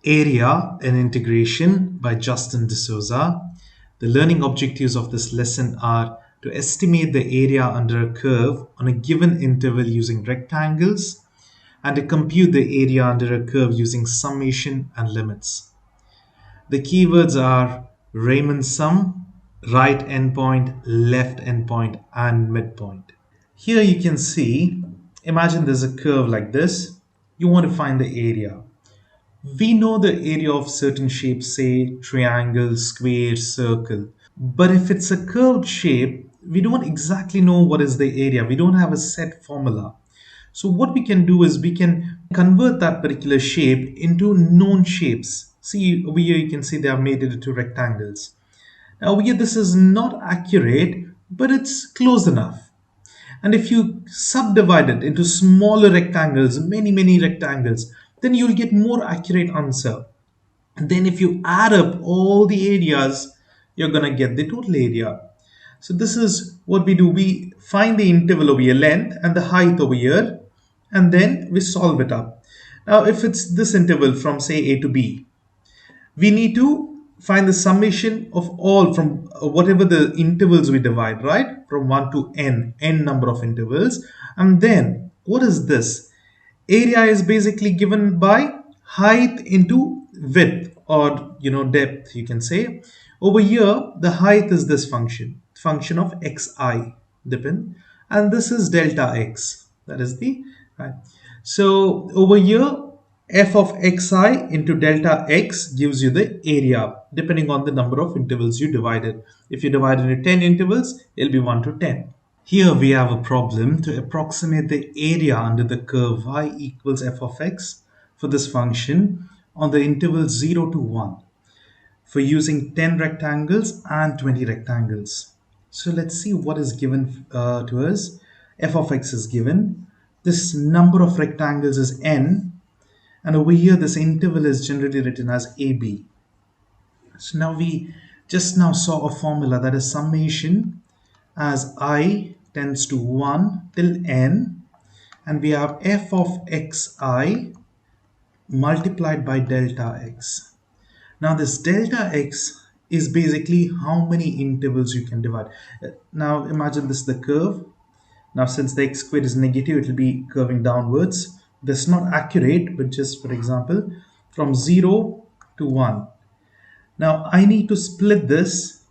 Area and Integration by Justin D'Souza. The learning objectives of this lesson are to estimate the area under a curve on a given interval using rectangles and to compute the area under a curve using summation and limits. The keywords are Riemann sum, right endpoint, left endpoint, and midpoint. Here you can see, imagine there's a curve like this. You want to find the area. We know the area of certain shapes, say triangle, square, circle. But if it's a curved shape, we don't exactly know what is the area. We don't have a set formula. So what we can do is we can convert that particular shape into known shapes. See over here you can see they have made it into rectangles. Now over here this is not accurate, but it's close enough. And if you subdivide it into smaller rectangles, many rectangles, then you'll get more accurate answer. And then if you add up all the areas, you're going to get the total area. So this is what we do. We find the interval over here, length, and the height over here, and then we solve it up. Now, if it's this interval from say A to B, we need to find the summation of all from whatever the intervals we divide, right? From 1 to n number of intervals. And then what is this? Area is basically given by height into width, or depth, you can say. Over here the height is this function of xi, depend, and this is delta x, that is the right. So over here f of xi into delta x gives you the area depending on the number of intervals you divided. If you divide into 10 intervals, it'll be 1 to 10. Here we have a problem to approximate the area under the curve y equals f of x for this function on the interval 0 to 1 for using 10 rectangles and 20 rectangles. So let's see what is given to us. F of x is given. This number of rectangles is n, and over here this interval is generally written as AB. So now we just now saw a formula, that is summation as I tends to 1 till n, and we have f of xi multiplied by delta x. Now this delta x is basically how many intervals you can divide. Now imagine this is the curve. Now since the x squared is negative, it will be curving downwards. This is not accurate, but just for example, from 0 to 1. Now I need to split this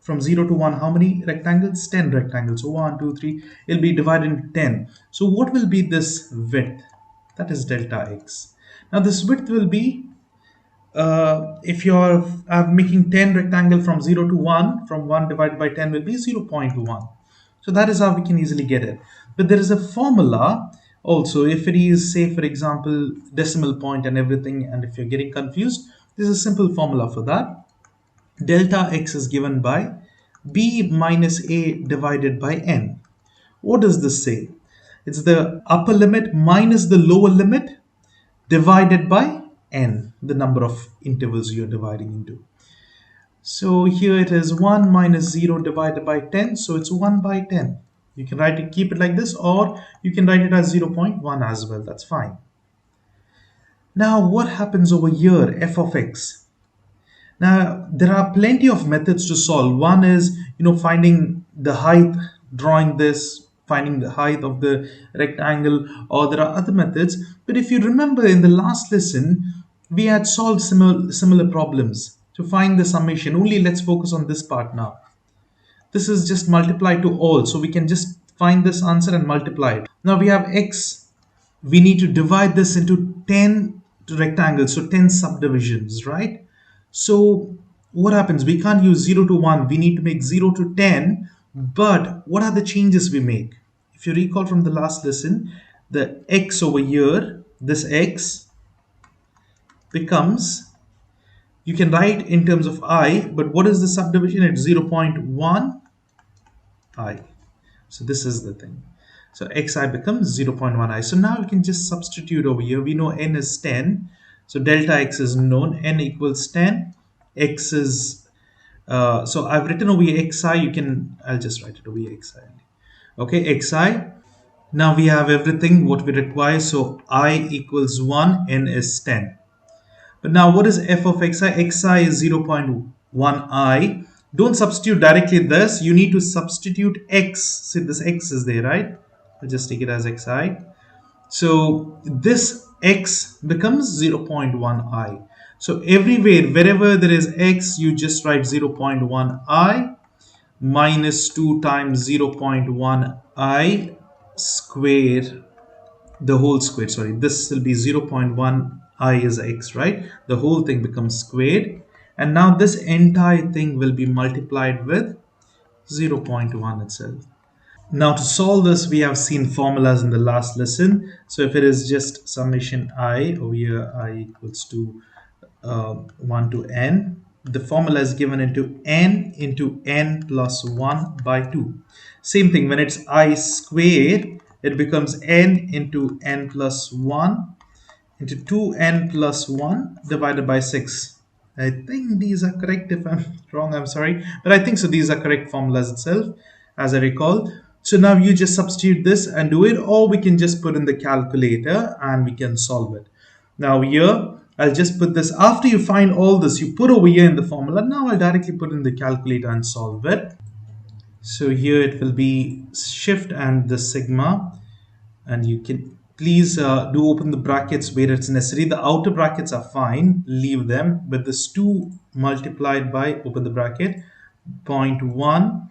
from 0 to 1. How many rectangles? 10 rectangles. So 1, 2, 3. It'll be divided into 10. So what will be this width? That is delta x. Now this width will be, if you're making 10 rectangle from 0 to 1, from 1 divided by 10 will be 0.1. So that is how we can easily get it. But there is a formula also. If it is, say for example, decimal point and everything, and if you're getting confused, there's a simple formula for that. Delta x is given by b minus a divided by n. What does this say? It's the upper limit minus the lower limit divided by n, the number of intervals you're dividing into. So here it is 1 minus 0 divided by 10, so it's 1 by 10. You can write it, keep it like this, or you can write it as 0.1 as well, that's fine. Now what happens over here, f of x? Now there are plenty of methods to solve. One is finding the height, drawing this, finding the height of the rectangle, or there are other methods. But if you remember in the last lesson, we had solved similar problems to find the summation. Only let's focus on this part now. This is just multiplied to all, so we can just find this answer and multiply it. Now we have x. We need to divide this into 10 rectangles, so 10 subdivisions, right? So what happens? We can't use 0 to 1. We need to make 0 to 10. But what are the changes we make? If you recall from the last lesson, the x over here, this x becomes, you can write in terms of I, but what is the subdivision? It's 0.1 I. So this is the thing. So xi becomes 0.1 I. So now we can just substitute over here. We know n is 10. So delta x is known. N equals 10. X is, so I've written over here xi. I'll just write it over here xi. Okay, xi. Now we have everything what we require. So I equals 1, n is 10. But now what is f of xi? Xi is 0.1i. Don't substitute directly this. You need to substitute x. See, this x is there, right? I'll just take it as xi. So this x becomes 0.1i. So everywhere, wherever there is x, you just write 0.1i minus 2 times 0.1i square, the whole squared. Sorry, this will be 0.1i is x, right? The whole thing becomes squared. And now this entire thing will be multiplied with zero point 0.1 itself. Now to solve this, we have seen formulas in the last lesson. So if it is just summation I, over here I equals to 1 to n, the formula is given into n plus 1 by 2. Same thing, when it's I squared, it becomes n into n plus 1 into 2n plus 1 divided by 6. I think these are correct. If I'm wrong, I'm sorry. But I think so. These are correct formulas itself, as I recall. So now you just substitute this and do it, or we can just put in the calculator and we can solve it. Now here, I'll just put this, after you find all this, you put over here in the formula. Now I'll directly put in the calculator and solve it. So here it will be shift and the sigma, and you can please do open the brackets where it's necessary. The outer brackets are fine, leave them, but this 2 multiplied by, open the bracket, zero point 0.1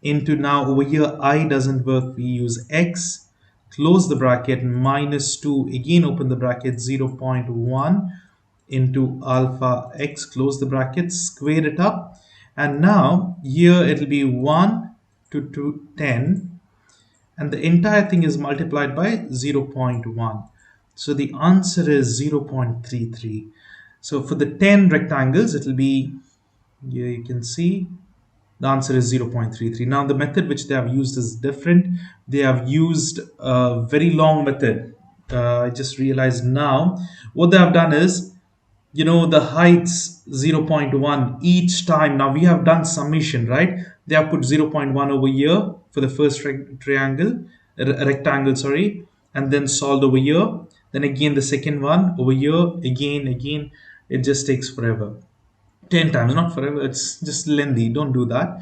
into, now over here I doesn't work, we use x, close the bracket, minus 2, again open the bracket, 0.1 into alpha x, close the bracket, square it up, and now here it'll be 1 to 10, and the entire thing is multiplied by 0.1. So the answer is 0.33. So for the 10 rectangles, it will be, here you can see, the answer is 0.33. Now the method which they have used is different. They have used a very long method. I just realized now what they have done is, the heights 0.1 each time. Now we have done summation, right? They have put 0.1 over here for the first rectangle, sorry, and then solved over here. Then again the second one over here, again. It just takes forever. 10 times, not forever, it's just lengthy. Don't do that.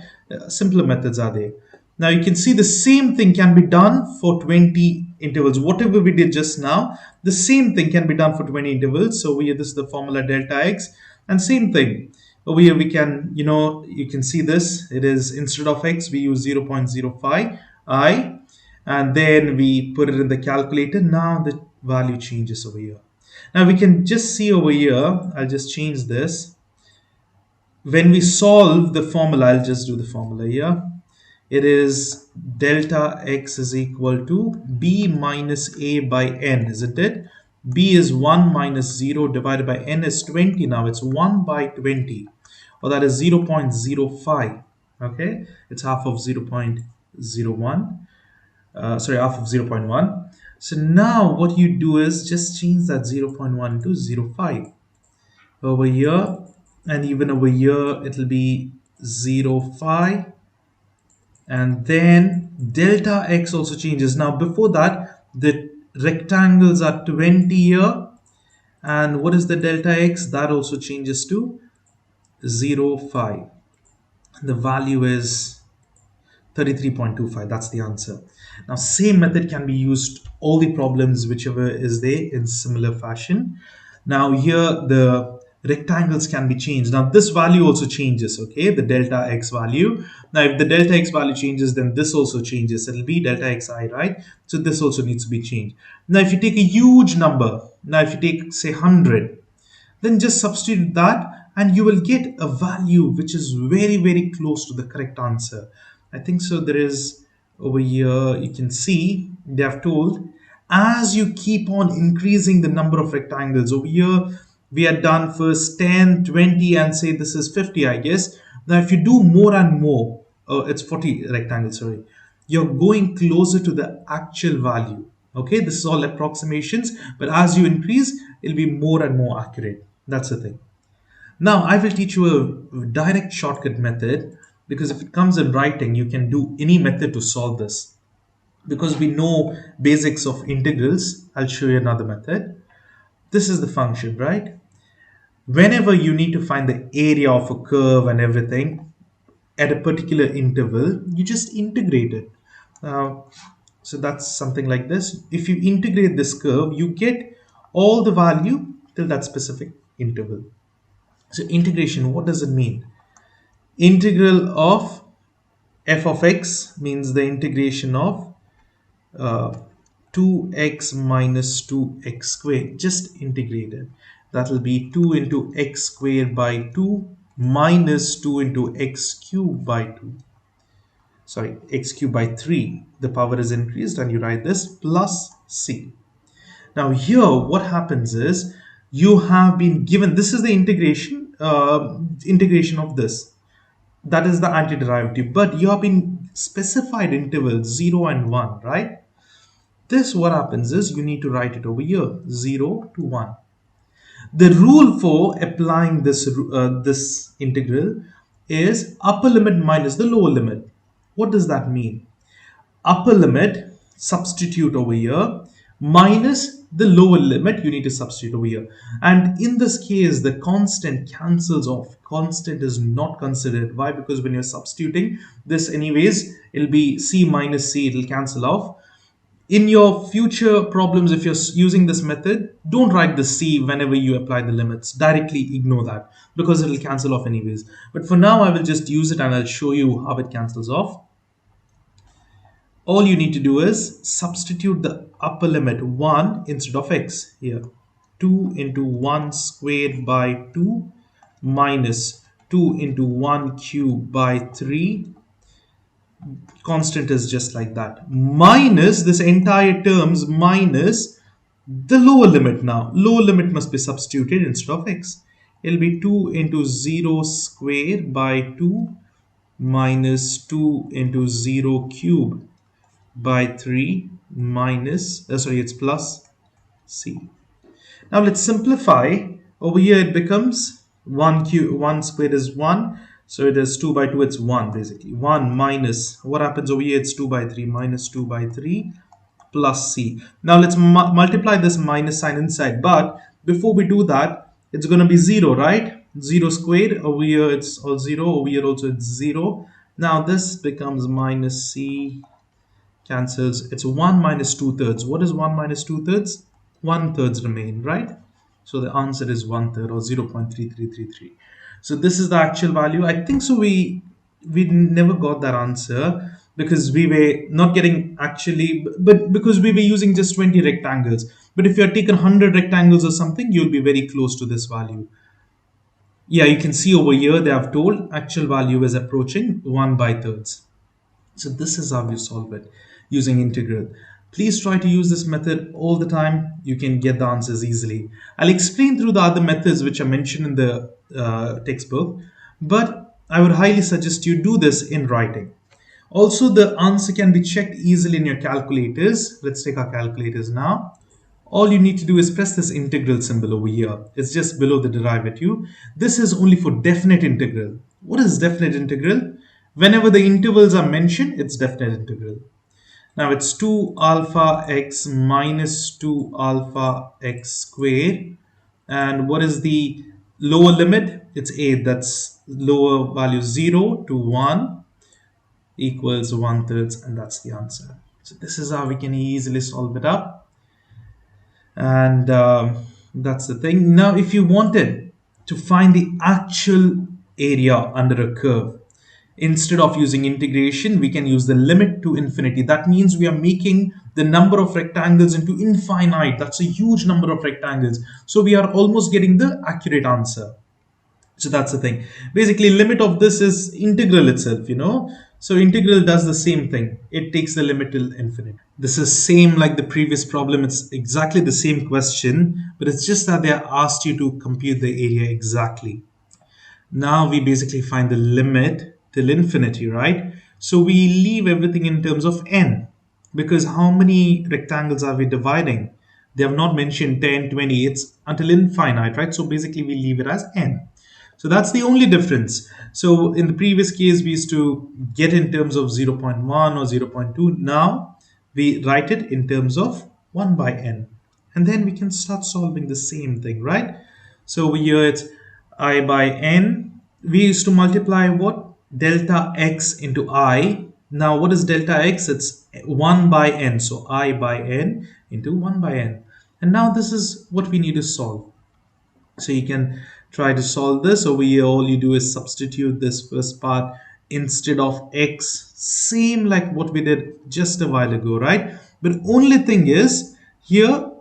Simpler methods are there. Now you can see the same thing can be done for 20 intervals. Whatever we did just now, the same thing can be done for 20 intervals. So over here, this is the formula delta x, and same thing over here we can, you can see this, it is, instead of x we use 0.05 I, and then we put it in the calculator. Now the value changes over here. Now we can just see over here, I'll just change this. When we solve the formula, I'll just do the formula here. It is delta x is equal to b minus a by n, isn't it? B is 1 minus 0 divided by n is 20. Now it's 1 by 20, or that is 0.05. Okay, it's half of 0.01. Sorry, half of 0.1. So now what you do is just change that 0.1 to 0.5 over here, and even over here it will be 0.5, and then delta x also changes. Now before that, the rectangles are 20 here, and what is the delta x? That also changes to 0.5. The value is 33.25. That's the answer. Now same method can be used all the problems whichever is there in similar fashion. Now here the rectangles can be changed. Now this value also changes, okay, the delta x value. Now if the delta x value changes, then this also changes. It'll be delta xi, right? So this also needs to be changed. Now if you take a huge number, now if you take say 100, then just substitute that and you will get a value which is very close to the correct answer. I think so. There is over here, you can see they have told, as you keep on increasing the number of rectangles, over here we are done first 10, 20, and say this is 50, I guess. Now if you do more and more, it's 40 rectangles, sorry, you're going closer to the actual value. Okay, this is all approximations, but as you increase, it'll be more and more accurate. That's the thing. Now I will teach you a direct shortcut method, because if it comes in writing, you can do any method to solve this. Because we know basics of integrals, I'll show you another method. This is the function, right? Whenever you need to find the area of a curve and everything at a particular interval, you just integrate it. So that's something like this. If you integrate this curve, you get all the value till that specific interval. So integration, what does it mean? Integral of f of x means the integration of uh, 2x minus 2x squared. Just integrate it. That will be 2 into x squared by 2 minus 2 into x cubed by 2. Sorry, x cubed by 3. The power is increased and you write this plus c. Now here what happens is you have been given, this is the integration of this. That is the antiderivative, but you have been specified intervals 0 and 1, right? This what happens is you need to write it over here 0 to 1. The rule for applying this integral is upper limit minus the lower limit. What does that mean? Upper limit substitute over here minus the lower limit you need to substitute over here, and in this case the constant cancels off. Constant is not considered. Why? Because when you're substituting this anyways, it'll be c minus c, it'll cancel off. In your future problems, if you're using this method, don't write the c whenever you apply the limits. Directly ignore that because it'll cancel off anyways. But for now I will just use it and I'll show you how it cancels off. All you need to do is substitute the upper limit 1 instead of x here. 2 into 1 squared by 2 minus 2 into 1 cube by 3. Constant is just like that. Minus this entire terms minus the lower limit now. Lower limit must be substituted instead of x. It'll be 2 into 0 squared by 2 minus 2 into 0 cube by 3 minus, sorry, it's plus c. Now let's simplify. Over here it becomes 1 squared is 1. So it is 2 by 2, it's 1 basically. 1 minus, what happens over here? It's 2 by 3 minus 2 by 3 plus c. Now let's multiply this minus sign inside. But before we do that, it's going to be 0, right? 0 squared. Over here it's all 0. Over here also it's 0. Now this becomes minus c, cancels. It's 1 minus 2/3. What is 1 minus 2/3? 1/3 remain, right? So the answer is 1/3 or 0.3333. So this is the actual value. I think so we never got that answer because we were not getting actually, but because we were using just 20 rectangles. But if you had taken 100 rectangles or something, you'll be very close to this value. Yeah, you can see over here they have told actual value is approaching 1/3. So this is how you solve it using integral. Please try to use this method all the time. You can get the answers easily. I'll explain through the other methods which are mentioned in the textbook, but I would highly suggest you do this in writing. Also, the answer can be checked easily in your calculators. Let's take our calculators now. All you need to do is press this integral symbol over here. It's just below the derivative. This is only for definite integral. What is definite integral? Whenever the intervals are mentioned, it's definite integral. Now it's 2 alpha x minus 2 alpha x squared. And what is the lower limit? It's 8. That's lower value 0 to 1 equals 1/3, and that's the answer. So this is how we can easily solve it up. And that's the thing. Now if you wanted to find the actual area under a curve, instead of using integration, we can use the limit to infinity. That means we are making the number of rectangles into infinite. That's a huge number of rectangles. So we are almost getting the accurate answer. So that's the thing. Basically, limit of this is integral itself, you know. So integral does the same thing. It takes the limit till infinite. This is same like the previous problem. It's exactly the same question, but it's just that they asked you to compute the area exactly. Now we basically find the limit till infinity, right? So we leave everything in terms of n, because how many rectangles are we dividing? They have not mentioned 10, 20, it's until infinite, right? So basically we leave it as n. So that's the only difference. So in the previous case, we used to get in terms of 0.1 or 0.2. Now we write it in terms of 1 by n. And then we can start solving the same thing, right? So over here it's I by n. We used to multiply what? Delta x into I. Now what is delta x? It's 1 by n. So I by n into 1 by n. And now this is what we need to solve. So you can try to solve this. Over here, all you do is substitute this first part instead of x, same like what we did just a while ago, right? But only thing is here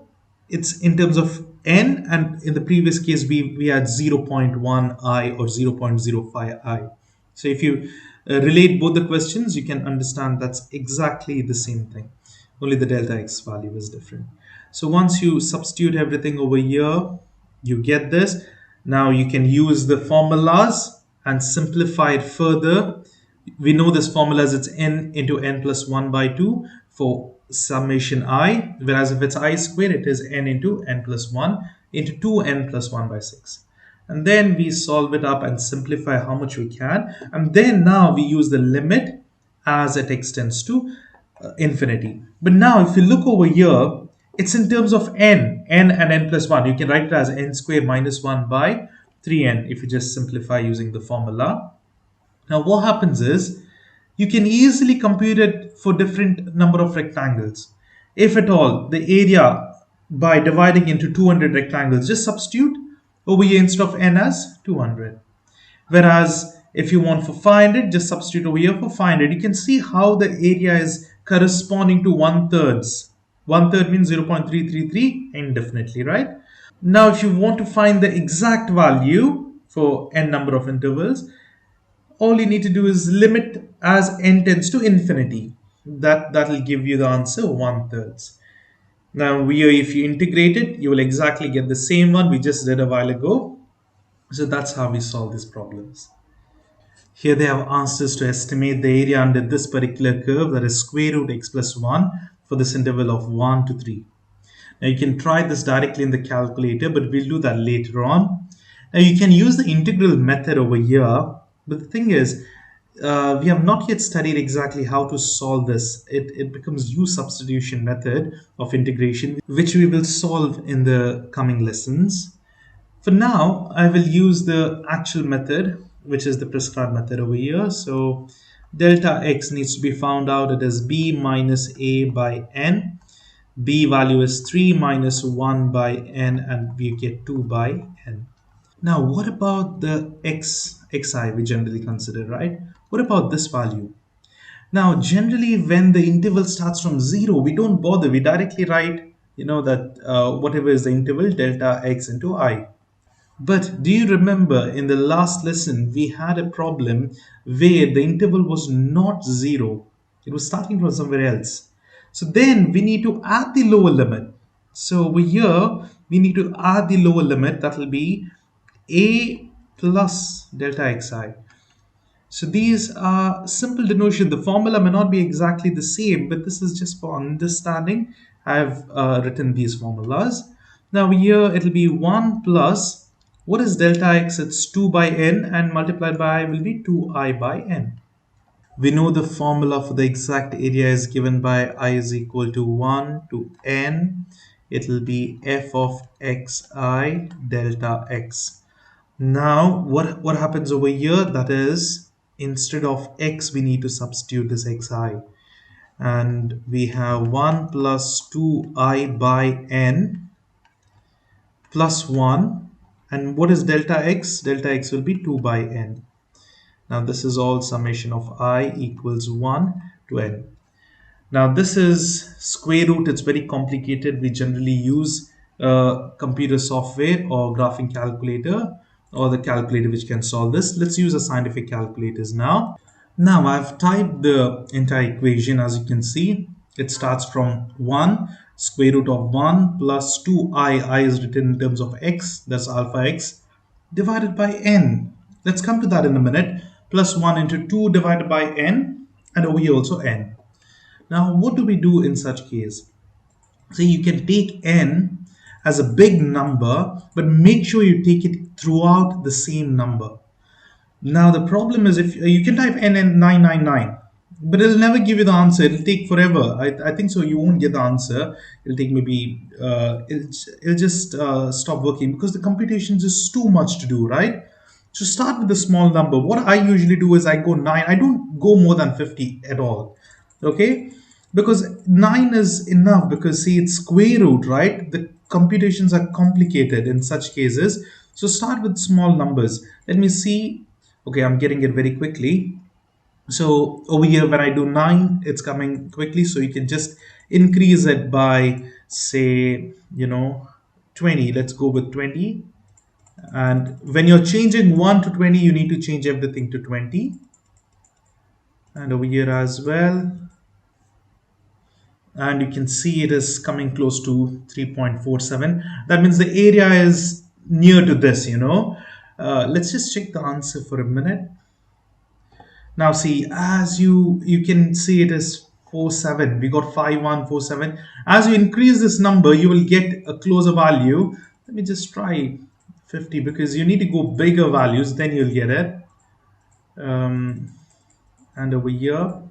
it's in terms of n, and in the previous case we had 0.1 I or 0.05 I. So if you relate both the questions, you can understand that's exactly the same thing. Only the delta x value is different. So once you substitute everything over here, you get this. Now you can use the formulas and simplify it further. We know this formula is it's n into n plus 1 by 2 for summation I, whereas if it's I squared, it is n into n plus 1 into 2n plus 1 by 6. And then we solve it up and simplify how much we can. And then now we use the limit as it extends to infinity. But now if you look over here, it's in terms of n and n plus 1. You can write it as n squared minus 1 by 3n if you just simplify using the formula. Now what happens is you can easily compute it for different number of rectangles. If at all, the area by dividing into 200 rectangles, just substitute over here instead of n as 200. Whereas if you want for 500, just substitute over here for 500. You can see how the area is corresponding to 1/3. 1/3 means 0.333 indefinitely, right? Now, if you want to find the exact value for n number of intervals, all you need to do is limit as n tends to infinity. That will give you the answer 1/3. Now, here, if you integrate it, you will exactly get the same one we just did a while ago. So that's how we solve these problems. Here they have asked us to estimate the area under this particular curve, that is square root x plus 1 for this interval of 1 to 3. Now you can try this directly in the calculator, but we'll do that later on. Now you can use the integral method over here, but the thing is, we have not yet studied exactly how to solve this. It becomes U substitution method of integration, which we will solve in the coming lessons. For now, I will use the actual method, which is the prescribed method over here. So delta x needs to be found out. It is b minus a by n. B value is 3 minus 1 by n, and we get 2 by n. Now, what about the xi we generally consider, right? What about this value? Now, generally, when the interval starts from 0, we don't bother. We directly write, that whatever is the interval, delta x into I. But do you remember in the last lesson, we had a problem where the interval was not 0. It was starting from somewhere else. So then we need to add the lower limit. So over here, we need to add the lower limit. That will be a plus delta xi. So these are simple denotation. The formula may not be exactly the same, but this is just for understanding. I've written these formulas. Now here it'll be 1 plus, what is delta x? It's 2 by n, and multiplied by I will be 2i by n. We know the formula for the exact area is given by I is equal to 1 to n. It will be f of xi delta x. Now, what happens over here? That is, instead of x, we need to substitute this xi. And we have 1 plus 2i by n plus 1. And what is delta x? Delta x will be 2 by n. Now, this is all summation of I equals 1 to n. Now, this is square root. It's very complicated. We generally use computer software or graphing calculator, or the calculator which can solve this. Let's use a scientific calculators now. Now I've typed the entire equation. As you can see, it starts from 1, square root of 1 plus 2i. I is written in terms of x, that's alpha x, divided by n. Let's come to that in a minute. Plus 1 into 2 divided by n, and over here also n. Now what do we do in such case? So you can take n as a big number, but make sure you take it throughout the same number. Now the problem is, if you can type n and 999, but it'll never give you the answer. It'll take forever. I think so. You won't get the answer. It'll take maybe, it'll just stop working because the computations is too much to do, right? So start with a small number. What I usually do is I go 9. I don't go more than 50 at all. Okay? Because 9 is enough because see it's square root, right? The computations are complicated in such cases. So start with small numbers. Let me see. Okay, I'm getting it very quickly. So over here, when I do 9, it's coming quickly. So you can just increase it by, say, 20. Let's go with 20. And when you're changing 1 to 20, you need to change everything to 20. And over here as well. And you can see it is coming close to 3.47. That means the area is near to this. Let's just check the answer for a minute. Now see, as you can see, it is 47. We got 5147. As you increase this number, you will get a closer value. Let me just try 50 because you need to go bigger values, then you'll get it. And over here,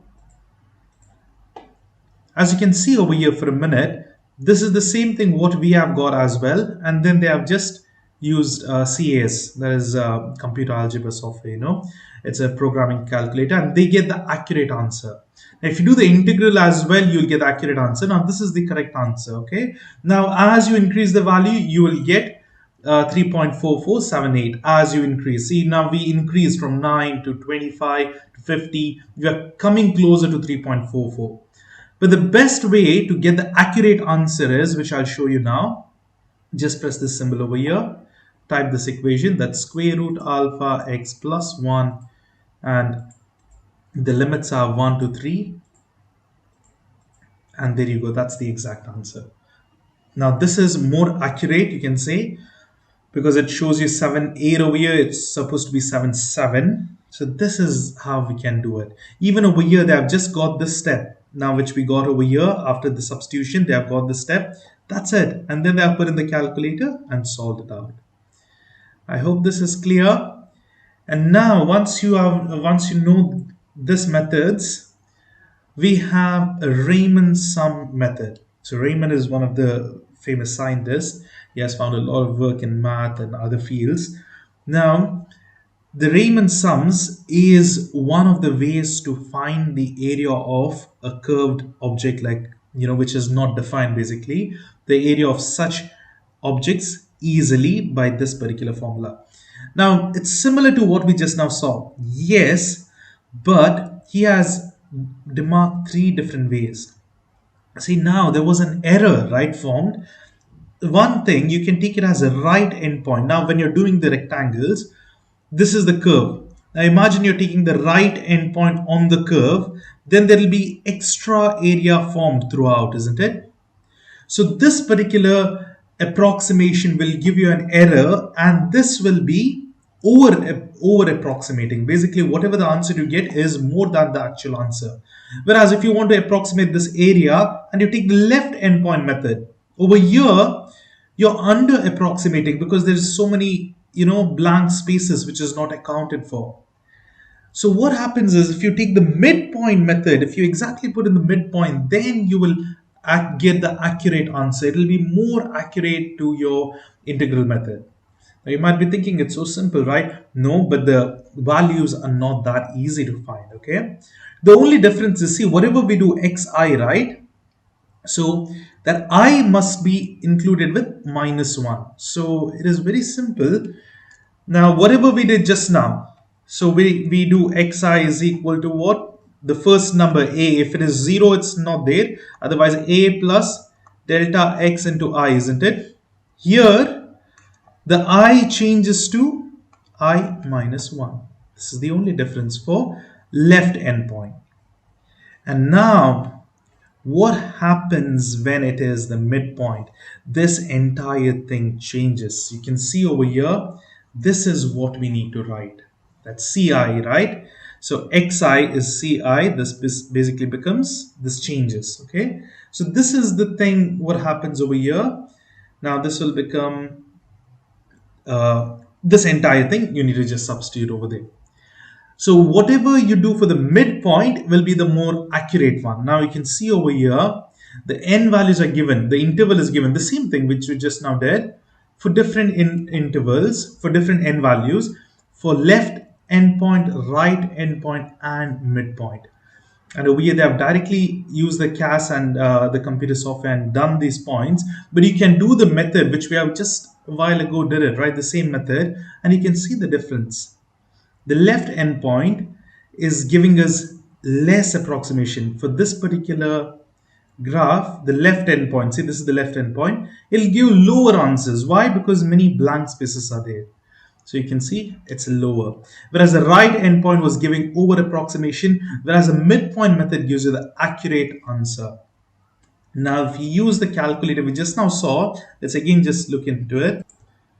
as you can see over here for a minute, this is the same thing what we have got as well, and then they have just used CAS, that is computer algebra software. It's a programming calculator, and they get the accurate answer. Now, if you do the integral as well, you'll get the accurate answer. Now this is the correct answer. Okay, now as you increase the value, you will get 3.4478 as you increase. See, now we increase from 9 to 25 to 50. We are coming closer to 3.44. But the best way to get the accurate answer is, which I'll show you now. Just press this symbol over here. Type this equation, that's square root alpha x plus 1. And the limits are 1 to 3. And there you go. That's the exact answer. Now this is more accurate, you can say, because it shows you 7 8 over here. It's supposed to be 7 7. So this is how we can do it. Even over here, they have just got this step. Now, which we got over here after the substitution, they have got the step. That's it. And then they have put in the calculator and solved it out. I hope this is clear. And now, once you know this methods, we have a Riemann sum method. So Riemann is one of the famous scientists. He has found a lot of work in math and other fields. Now, the Riemann sums is one of the ways to find the area of a curved object, like, which is not defined basically, the area of such objects easily by this particular formula. Now, it's similar to what we just now saw. Yes, but he has demarked 3 different ways. See, now there was an error, right, formed. One thing, you can take it as a right endpoint. Now, when you're doing the rectangles, this is the curve. Now imagine you're taking the right endpoint on the curve, then there will be extra area formed throughout, isn't it? So this particular approximation will give you an error, and this will be over approximating. Basically, whatever the answer you get is more than the actual answer. Whereas if you want to approximate this area and you take the left endpoint method, over here you're under approximating because there's so many blank spaces which is not accounted for. So what happens is, if you take the midpoint method, if you exactly put in the midpoint, then you will get the accurate answer. It will be more accurate to your integral method. Now you might be thinking it's so simple, right? No, but the values are not that easy to find. Okay, the only difference is, see, whatever we do xi, right? So that I must be included with -1. So it is very simple. Now, whatever we did just now, so we do xi is equal to what? The first number a. If it is 0, it's not there. Otherwise, a plus delta x into I, isn't it? Here, the I changes to I minus 1. This is the only difference for left endpoint. And now, what happens when it is the midpoint? This entire thing changes. You can see over here, this is what we need to write. That's Ci, right? So Xi is Ci. This basically becomes, this changes, okay? So this is the thing, what happens over here. Now this will become, this entire thing, you need to just substitute over there. So whatever you do for the midpoint will be the more accurate one. Now you can see over here, the n values are given, the interval is given, the same thing which we just now did for different intervals, for different n values, for left endpoint, right endpoint, and midpoint. And over here, they have directly used the CAS and the computer software and done these points. But you can do the method which we have just a while ago did it, right? The same method, and you can see the difference. The left endpoint is giving us less approximation. For this particular graph, the left endpoint, see this is the left endpoint, it'll give lower answers. Why? Because many blank spaces are there. So you can see it's lower. Whereas the right endpoint was giving over approximation, whereas the midpoint method gives you the accurate answer. Now, if you use the calculator we just now saw, let's again just look into it.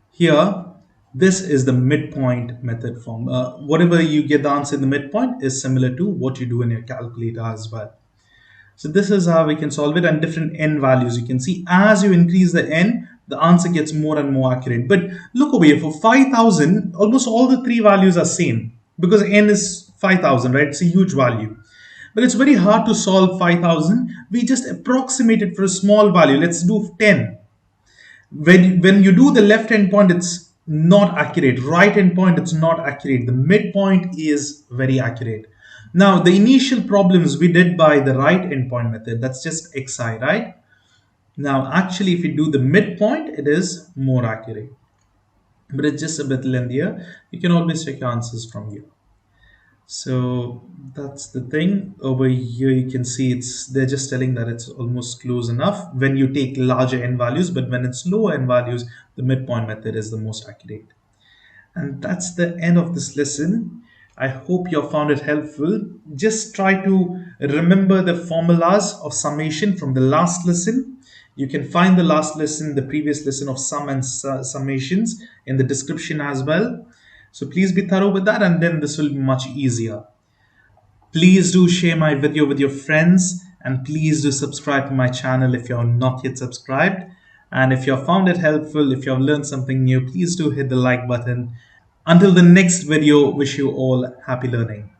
Here, this is the midpoint method form. Whatever you get the answer in the midpoint is similar to what you do in your calculator as well. So this is how we can solve it, and different n values. You can see as you increase the n, the answer gets more and more accurate. But look over here, for 5,000, almost all the three values are same because n is 5,000, right? It's a huge value. But it's very hard to solve 5,000. We just approximate it for a small value. Let's do 10. When you do the left endpoint, it's not accurate. Right endpoint, it's not accurate. The midpoint is very accurate. Now, the initial problems we did by the right endpoint method, that's just xi, right? Now, actually, if you do the midpoint, it is more accurate. But it's just a bit lengthier. You can always check your answers from here. So that's the thing. Over here you can see they're just telling that it's almost close enough when you take larger n values, but when it's lower n values, the midpoint method is the most accurate. And that's the end of this lesson. I hope you found it helpful. Just try to remember the formulas of summation from the last lesson. You can find the last lesson, the previous lesson of sum and summations in the description as well. So please be thorough with that, and then this will be much easier. Please do share my video with your friends, and please do subscribe to my channel if you're not yet subscribed. And if you have found it helpful, if you have learned something new, please do hit the like button. Until the next video, wish you all happy learning.